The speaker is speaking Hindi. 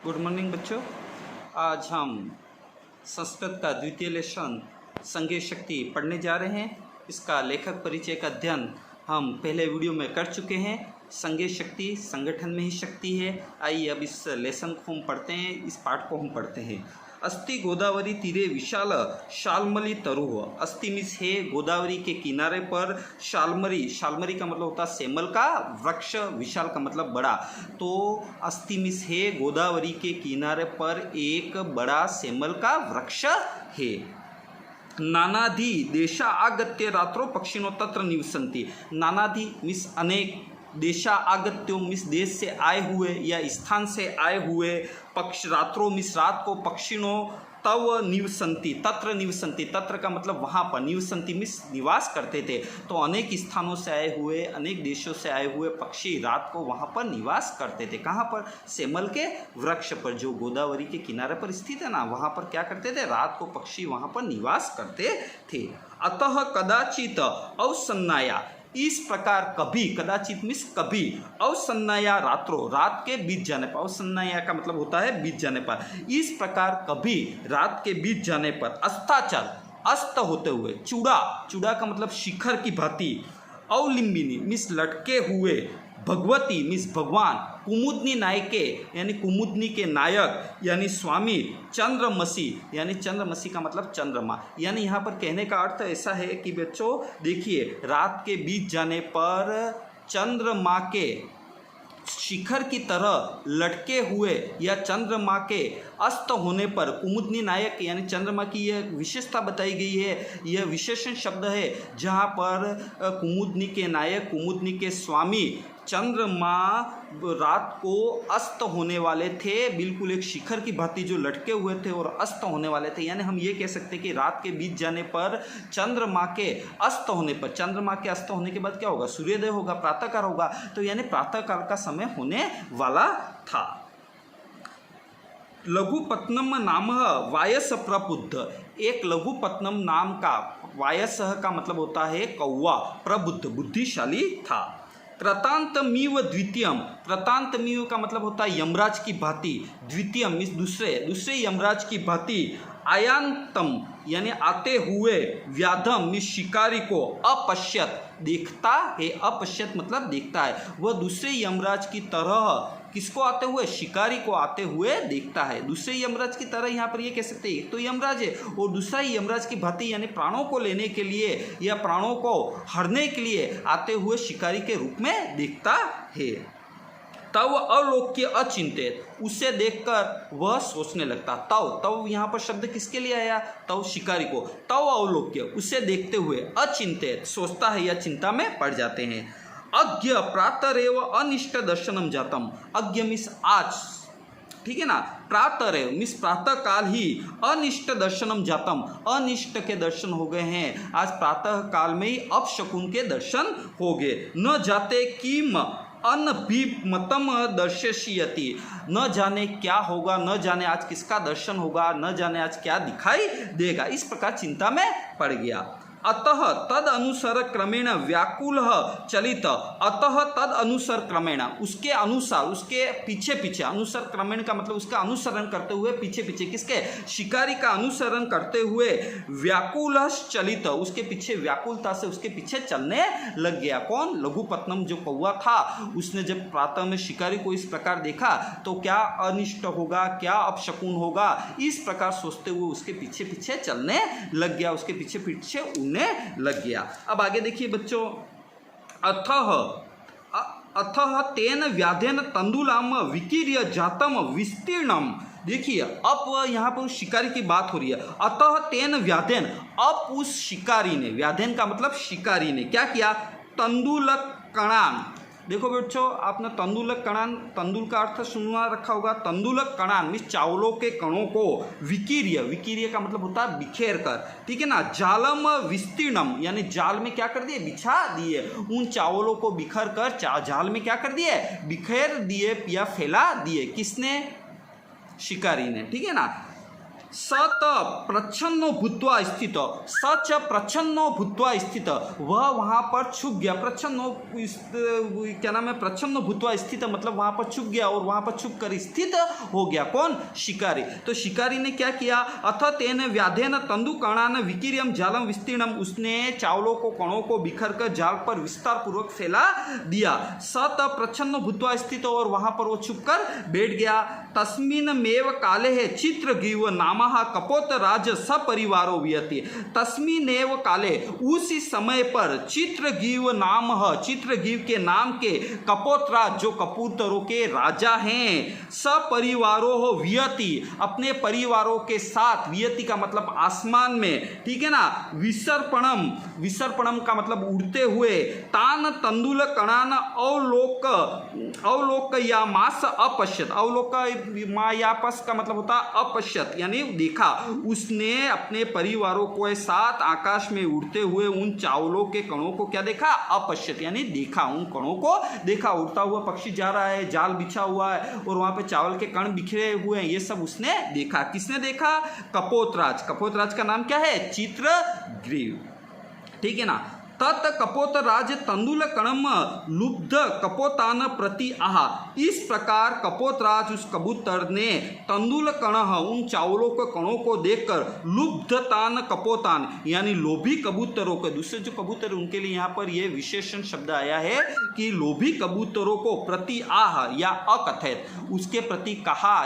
गुड मॉर्निंग बच्चों। आज हम संस्कृत का द्वितीय लेसन संज्ञेय शक्ति पढ़ने जा रहे हैं। इसका लेखक परिचय का अध्ययन हम पहले वीडियो में कर चुके हैं। संज्ञेय शक्ति संगठन में ही शक्ति है। आइए अब इस लेसन को हम पढ़ते हैं, इस पाठ को हम पढ़ते हैं। अस्ति गोदावरी तीरे विशाल शाल्मली तरुह। अस्ति मीन्स है गोदावरी के किनारे पर, शाल्मरी, शाल्मरी का मतलब होता है सेमल का वृक्ष, विशाल का मतलब बड़ा। तो अस्ति मीन्स है गोदावरी के किनारे पर एक बड़ा सेमल का वृक्ष है। नानाधि देशा आगत्य रात्रो पक्षिणो तत्र निवसन्ति। नानाधि मीन्स अनेक, देशा आगत्यो मीन्स देश से आए हुए या स्थान से आए हुए, पक्ष रात्रो मीन्स रात को, पक्षिणो तव निवसन्ति, तत्र निवसन्ति, तत्र का मतलब वहाँ पर, निवसन्ति मीन्स निवास करते थे। तो अनेक स्थानों से आए हुए, अनेक देशों से आए हुए पक्षी रात को वहाँ पर निवास करते थे। कहाँ पर? सेमल के वृक्ष पर, जो गोदावरी के किनारे पर स्थित है ना, वहाँ पर क्या करते थे? रात को पक्षी वहाँ पर निवास करते थे। अतः कदाचित अवसन्नाया, इस प्रकार कभी, कदाचित मीन्स कभी, अवसन्नाया रात्रो, रात के बीत जाने पर, अवसन्नाया का मतलब होता है बीत जाने पर। इस प्रकार कभी रात के बीत जाने पर, अस्ताचल अस्त होते हुए, चूड़ा, चूड़ा का मतलब शिखर की भांति, अवलिंबिनी मीन्स लटके हुए, भगवती मीन्स भगवान, कुमुदनी नायके यानी कुमुदनी के नायक यानी स्वामी, चंद्रमसी यानी चंद्रमसी का मतलब चंद्रमा। यानी यहाँ पर कहने का अर्थ ऐसा है कि बच्चों देखिए, रात के बीत जाने पर चंद्रमा के शिखर की तरह लटके हुए या चंद्रमा के अस्त होने पर, कुमुदनी नायक यानी चंद्रमा की यह विशेषता बताई गई है। यह विशेषण शब्द है जहाँ पर कुमुदनी के नायक, कुमुदनी के स्वामी चंद्रमा रात को अस्त होने वाले थे, बिल्कुल एक शिखर की भांति जो लटके हुए थे और अस्त होने वाले थे। यानी हम ये कह सकते हैं कि रात के बीत जाने पर, चंद्रमा के अस्त होने पर, चंद्रमा के अस्त होने के बाद क्या होगा? सूर्योदय होगा, प्रातःकाल होगा। तो यानी प्रातःकाल का समय होने वाला था। लघुपत्नम नाम वायस प्रबुद्ध, एक लघुपत्नम नाम का, वायस का मतलब होता है कौवा, प्रबुद्ध बुद्धिशाली था। कृतांतमीव द्वितीयम, कृतांतमीव का मतलब होता है यमराज की भांति, द्वितीयम मीन्स दूसरे, दूसरे यमराज की भांति, आयांतम यानी आते हुए, व्याधम मीन्स शिकारी को, अपश्यत देखता है, अपश्यत मतलब देखता है। वह दूसरे यमराज की तरह किसको आते हुए? शिकारी को आते हुए देखता है। दूसरे यमराज की तरह यहाँ पर ये कह सकते हैं, एक तो यमराज है और दूसरा यमराज की भांति यानी प्राणों को लेने के लिए या प्राणों को हरने के लिए आते हुए शिकारी के रूप में देखता है। तब अलोक्य अचिंतित, उसे देखकर वह सोचने लगता। तव, तव यहाँ पर शब्द किसके लिए आया? तव शिकारी को। तव अवलोक्य, उसे देखते हुए, अचिंतित सोचता है या चिंता में पड़ जाते हैं। अज्ञ प्रातरेव अनिष्ट दर्शनम जातम, अज्ञ मिस आज, ठीक है ना, प्रातरेव मिस प्रातः काल ही, अनिष्ट दर्शनम जातम, अनिष्ट के दर्शन हो गए हैं। आज प्रातः काल में ही अपशकुन के दर्शन हो गए। न जाते किम अनभिमतम दर्शयति, न जाने क्या होगा, न जाने आज किसका दर्शन होगा, न जाने आज क्या दिखाई देगा। इस प्रकार चिंता में पड़ गया। अतः तद अनुसार क्रमेण व्याकुल चलित, अतः तद अनुसार क्रमेण, उसके अनुसार, उसके पीछे पीछे, अनुसार क्रमेण का मतलब उसका अनुसरण करते हुए, पीछे पीछे किसके? शिकारी का अनुसरण करते हुए, व्याकुल चलित, उसके पीछे व्याकुलता से उसके पीछे चलने लग गया। कौन? लघुपत्नम जो कौवा था, उसने जब प्रातः में शिकारी को इस प्रकार देखा तो क्या अनिष्ट होगा, क्या अपशकुन होगा, इस प्रकार सोचते हुए उसके पीछे पीछे चलने लग गया, उसके पीछे पीछे लग गया। अब आगे देखिए बच्चों, अथः तेन व्याधेन तंदुलाम विकीर्य जातम विस्तीर्णम। देखिए अब यहाँ पर उस शिकारी की बात हो रही है। अतः तेन व्याधेन, अब उस शिकारी ने, व्याधेन का मतलब शिकारी ने क्या किया? तंदुलक कणान, देखो बच्चों आपने तंदुलक कणान, तंदुल का अर्थ सुना रखा होगा। तंदुलक कणान मीन्स चावलों के कणों को, विकीर्य, विकीर्य का मतलब होता है बिखेर कर, ठीक है ना। जालम विस्तीर्णम यानी जाल में क्या कर दिए? बिछा दिए। उन चावलों को बिखर कर जाल में क्या कर दिए? बिखेर दिए या फैला दिए। किसने? शिकारी ने, ठीक है ना। सत प्रच्छन्नो भूत्वा स्थित, सच प्रच्छन्नो भूत्वा स्थित, वह वहाँ पर छुप गया। प्रच्छन्नो क्या नाम है, प्रच्छन्नो भूत्वा स्थित मतलब वहाँ पर छुप गया और वहाँ पर छुप कर स्थित हो गया। कौन? शिकारी। तो शिकारी ने क्या किया? अथ तेन व्याधेन तंदुकणान विकीर्यम जालम विस्तीर्णम, उसने चावलों को कणों को बिखर कर जाल पर विस्तार पूर्वक फैला दिया। सत प्रच्छन्न भूत्वा स्थित, और वहां पर वो छुप कर बैठ गया। तस्मिन मेव काले है चित्रगीव नामः कपोतराज सपरिवारो वियति, तस्मिनेव काले, उसी समय पर चित्रगीव नाम, चित्रगीव के नाम के कपोतराज जो कबूतरों के राजा हैं, सपरिवारो हो वियति, अपने परिवारों के साथ, वियति का मतलब आसमान में, ठीक है ना, विसर्पणम, विसर्पणम का मतलब उड़ते हुए, तान तंदुल कणान अवलोक, अवलोक या मास अपश्यत, अवलोक मायापस का मतलब होता अपश्यत यानी देखा, उसने अपने परिवारों के साथ आकाश में उड़ते हुए उन चावलों के कणों को क्या देखा? अपश्यत यानी देखा, उन कणों को देखा। उड़ता हुआ पक्षी जा रहा है, जाल बिछा हुआ है और वहां पे चावल के कण बिखरे हुए हैं, ये सब उसने देखा। किसने देखा? कपोतराज। कपोतराज का नाम क्या है? चित्रग्रीव, ठीक है ना। तत् कपोतराज तंदुल कणम लुब्ध कपोतान प्रति आहा, इस प्रकार कपोतराज उस कबूतर ने तंदुल कण, उन चावलों के कणों को देखकर, लुब्धतान कपोतान यानी लोभी कबूतरों के, दूसरे जो कबूतर उनके लिए यहाँ पर यह विशेषण शब्द आया है कि लोभी कबूतरों को प्रति आह या अकथित, उसके प्रति कहा।